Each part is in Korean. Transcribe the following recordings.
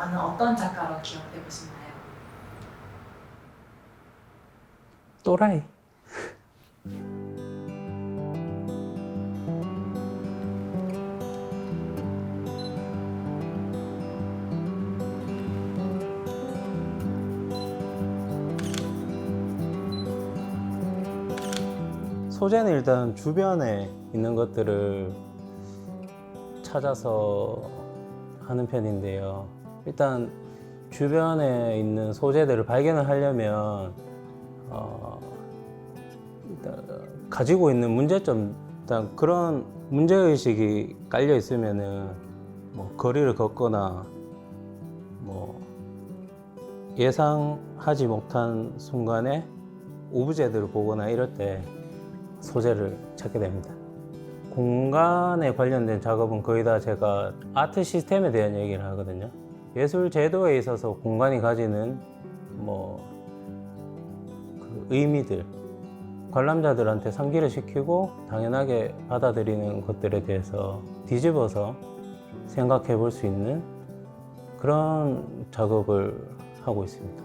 나는 어떤 작가로 기억되고 싶나요? 또라이. 소재는 일단 주변에 있는 것들을 찾아서 하는 편인데요. 일단 주변에 있는 소재들을 발견을 하려면 일단 가지고 있는 문제점, 일단 그런 문제의식이 깔려 있으면은 뭐 거리를 걷거나 뭐 예상하지 못한 순간에 오브제들을 보거나 이럴 때 소재를 찾게 됩니다. 공간에 관련된 작업은 거의 다 제가 아트 시스템에 대한 얘기를 하거든요. 예술 제도에 있어서 공간이 가지는 그 의미들, 관람자들한테 상기를 시키고 당연하게 받아들이는 것들에 대해서 뒤집어서 생각해 볼 수 있는 그런 작업을 하고 있습니다.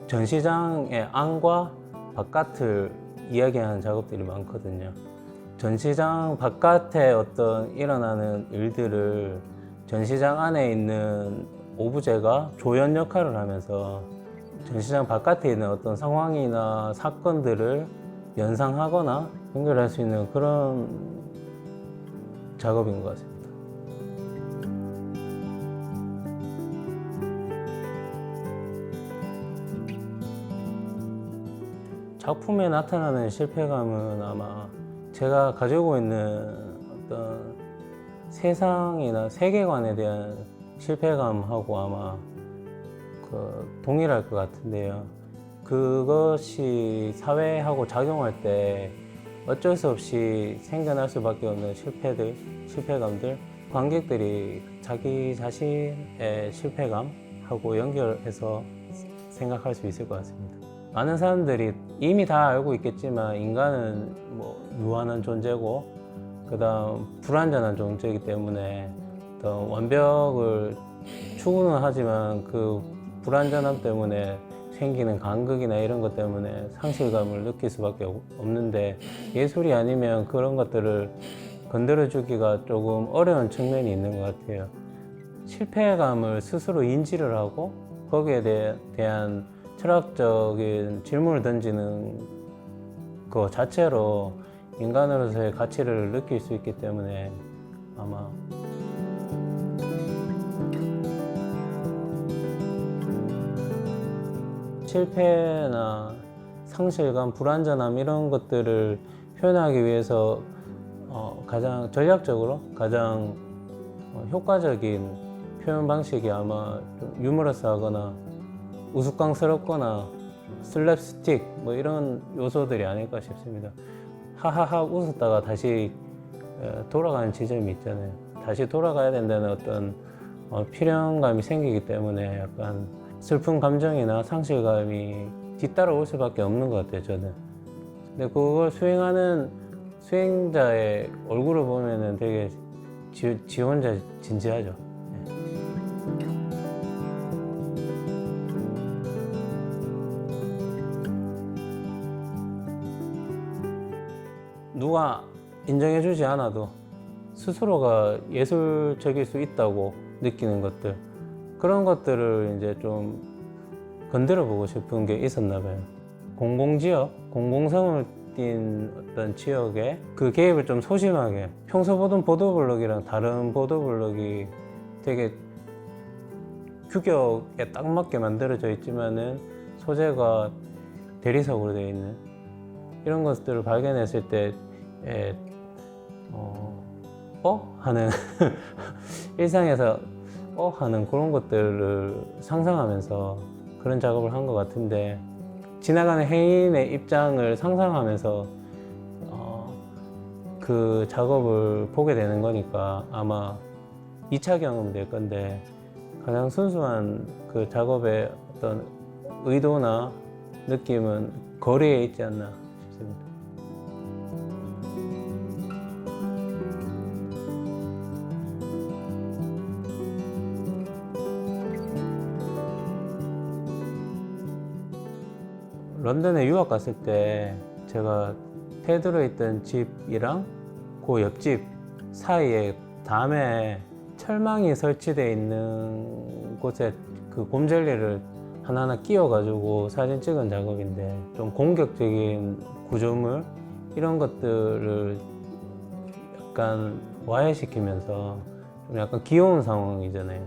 전시장의 안과 바깥을 이야기하는 작업들이 많거든요. 전시장 바깥에 어떤 일어나는 일들을 전시장 안에 있는 오브제가 조연 역할을 하면서 전시장 바깥에 있는 어떤 상황이나 사건들을 연상하거나 연결할 수 있는 그런 작업인 것 같습니다. 작품에 나타나는 실패감은 아마 제가 가지고 있는 어떤 세상이나 세계관에 대한 실패감하고 아마 동일할 것 같은데요. 그것이 사회하고 작용할 때 어쩔 수 없이 생겨날 수밖에 없는 실패감들, 관객들이 자기 자신의 실패감하고 연결해서 생각할 수 있을 것 같습니다. 많은 사람들이 이미 다 알고 있겠지만 인간은 유한한 존재고 그다음 불완전한 존재이기 때문에 어떤 완벽을 추구는 하지만 그 불완전함 때문에 생기는 간극이나 이런 것 때문에 상실감을 느낄 수밖에 없는데 예술이 아니면 그런 것들을 건드려주기가 조금 어려운 측면이 있는 것 같아요. 실패감을 스스로 인지를 하고 거기에 대한 철학적인 질문을 던지는 그 자체로 인간으로서의 가치를 느낄 수 있기 때문에 아마 실패나 상실감, 불완전함 이런 것들을 표현하기 위해서 가장 전략적으로 가장 효과적인 표현 방식이 아마 좀 유머러스하거나 우스꽝스럽거나 슬랩스틱 이런 요소들이 아닐까 싶습니다. 하하하 웃었다가 다시 돌아가는 지점이 있잖아요. 다시 돌아가야 된다는 어떤 필요감이 생기기 때문에 약간 슬픈 감정이나 상실감이 뒤따라올 수밖에 없는 것 같아요, 저는. 근데 그걸 수행하는 수행자의 얼굴을 보면은 되게 지 혼자 진지하죠. 누가 인정해주지 않아도 스스로가 예술적일 수 있다고 느끼는 것들, 그런 것들을 이제 좀 건드려 보고 싶은 게 있었나 봐요. 공공지역, 공공성을 띈 어떤 지역에 그 개입을 좀 소심하게, 평소 보던 보도블록이랑 다른 보도블록이 되게 규격에 딱 맞게 만들어져 있지만은 소재가 대리석으로 되어 있는 이런 것들을 발견했을 때 하는 일상에서 하는 그런 것들을 상상하면서 그런 작업을 한 것 같은데 지나가는 해인의 입장을 상상하면서 그 작업을 보게 되는 거니까 아마 2차 경험이 될 건데 가장 순수한 그 작업의 어떤 의도나 느낌은 거리에 있지 않나 싶습니다. 런던에 유학 갔을 때 제가 테드로 있던 집이랑 그 옆집 사이에 담에 철망이 설치되어 있는 곳에 그 곰젤리를 하나하나 끼워가지고 사진 찍은 작업인데, 좀 공격적인 구조물 이런 것들을 약간 와해시키면서 좀 약간 귀여운 상황이잖아요.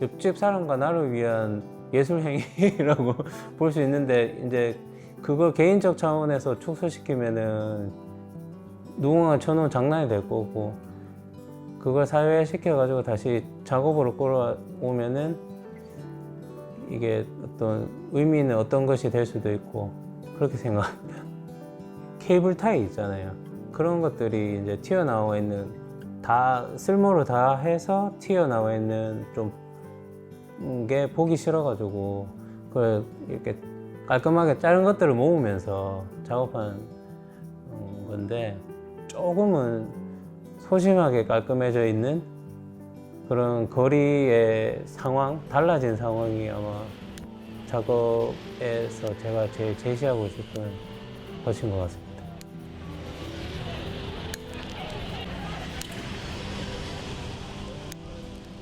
옆집 사람과 나를 위한 예술 행위라고 볼 수 있는데, 이제 그걸 개인적 차원에서 축소시키면은 누군가 쳐놓은 장난이 될 거고, 그걸 사회화 시켜가지고 다시 작업으로 끌어오면은 이게 어떤 의미 있는 어떤 것이 될 수도 있고, 그렇게 생각합니다. 케이블 타이 있잖아요. 그런 것들이 이제 튀어나와 있는, 다 쓸모를 다 해서 튀어나와 있는 좀 게 보기 싫어가지고 그걸 이렇게 깔끔하게 자른 것들을 모으면서 작업한 건데, 조금은 소심하게 깔끔해져 있는 그런 거리의 상황, 달라진 상황이 아마 작업에서 제가 제일 제시하고 싶은 것인 것 같습니다.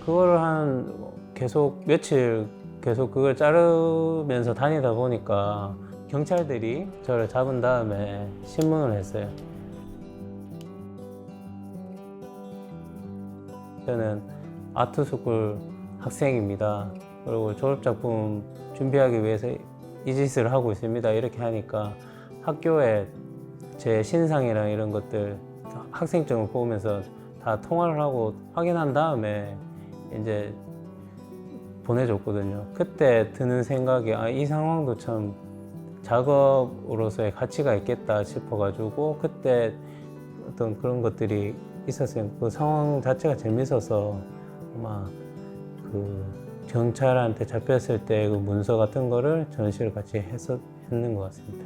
그거를 계속 며칠 계속 그걸 자르면서 다니다 보니까 경찰들이 저를 잡은 다음에 신문을 했어요. 저는 아트스쿨 학생입니다. 그리고 졸업작품 준비하기 위해서 이 짓을 하고 있습니다. 이렇게 하니까 학교에 제 신상이랑 이런 것들 학생증을 보면서 다 통화를 하고 확인한 다음에 이제 보내줬거든요. 그때 드는 생각이, 이 상황도 참 작업으로서의 가치가 있겠다 싶어가지고 그때 어떤 그런 것들이 있었어요. 그 상황 자체가 재밌어서 아마 그 경찰한테 잡혔을 때 그 문서 같은 거를 전시를 같이 했는 것 같습니다.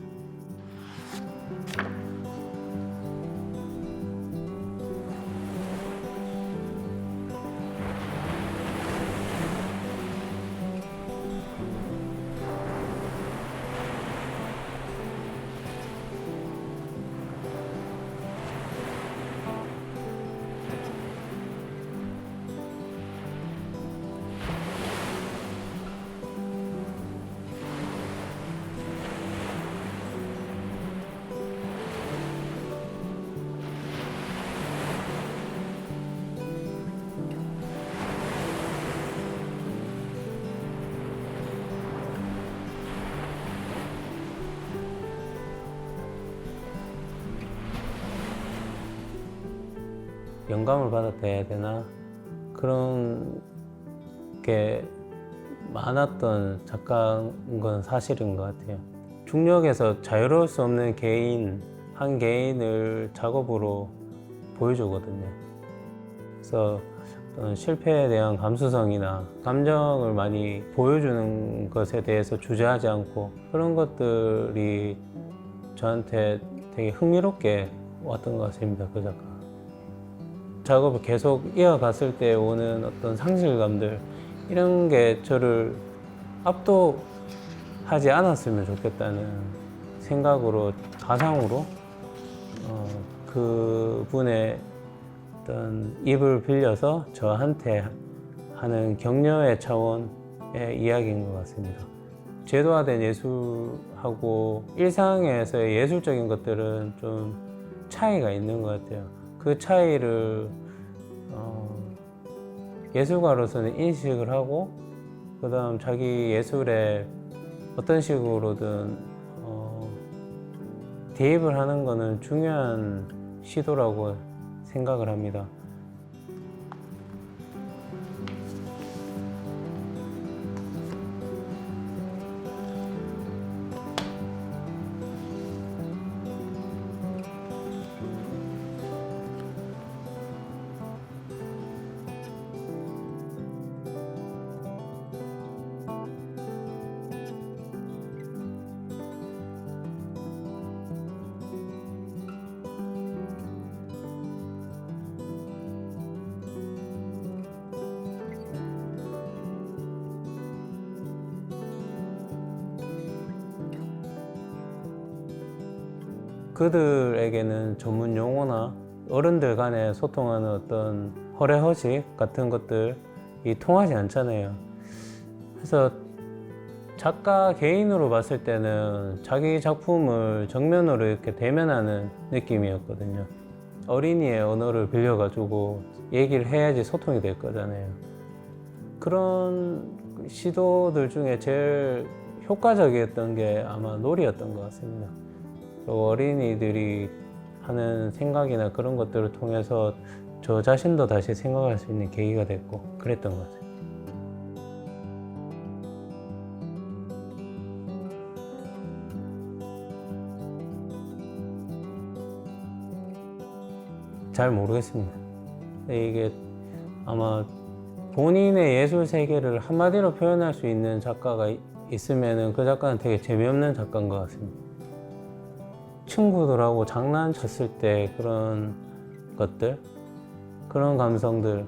영감을 받았다 해야 되나? 그런 게 많았던 작가인 건 사실인 것 같아요. 중력에서 자유로울 수 없는 한 개인을 작업으로 보여주거든요. 그래서 어떤 실패에 대한 감수성이나 감정을 많이 보여주는 것에 대해서 주저하지 않고, 그런 것들이 저한테 되게 흥미롭게 왔던 것 같습니다. 그 작가. 작업을 계속 이어갔을 때 오는 어떤 상실감들, 이런 게 저를 압도하지 않았으면 좋겠다는 생각으로, 가상으로 그분의 어떤 입을 빌려서 저한테 하는 격려의 차원의 이야기인 것 같습니다. 제도화된 예술하고 일상에서의 예술적인 것들은 좀 차이가 있는 것 같아요. 그 차이를 예술가로서는 인식을 하고, 그 다음 자기 예술에 어떤 식으로든 대입을 하는 것은 중요한 시도라고 생각을 합니다. 그들에게는 전문 용어나 어른들 간에 소통하는 어떤 허례허식 같은 것들이 통하지 않잖아요. 그래서 작가 개인으로 봤을 때는 자기 작품을 정면으로 이렇게 대면하는 느낌이었거든요. 어린이의 언어를 빌려가지고 얘기를 해야지 소통이 될 거잖아요. 그런 시도들 중에 제일 효과적이었던 게 아마 놀이였던 것 같습니다. 어린이들이 하는 생각이나 그런 것들을 통해서 저 자신도 다시 생각할 수 있는 계기가 됐고 그랬던 것 같아요. 잘 모르겠습니다. 이게 아마 본인의 예술 세계를 한마디로 표현할 수 있는 작가가 있으면 그 작가는 되게 재미없는 작가인 것 같습니다. 친구들하고 장난쳤을 때 그런 것들, 그런 감성들,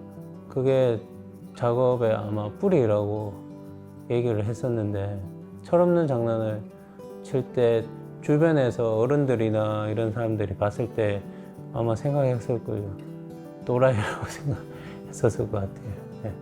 그게 작업의 아마 뿌리라고 얘기를 했었는데, 철없는 장난을 칠 때 주변에서 어른들이나 이런 사람들이 봤을 때 아마 생각했을 거예요. 또라이라고 생각했었을 것 같아요. 네.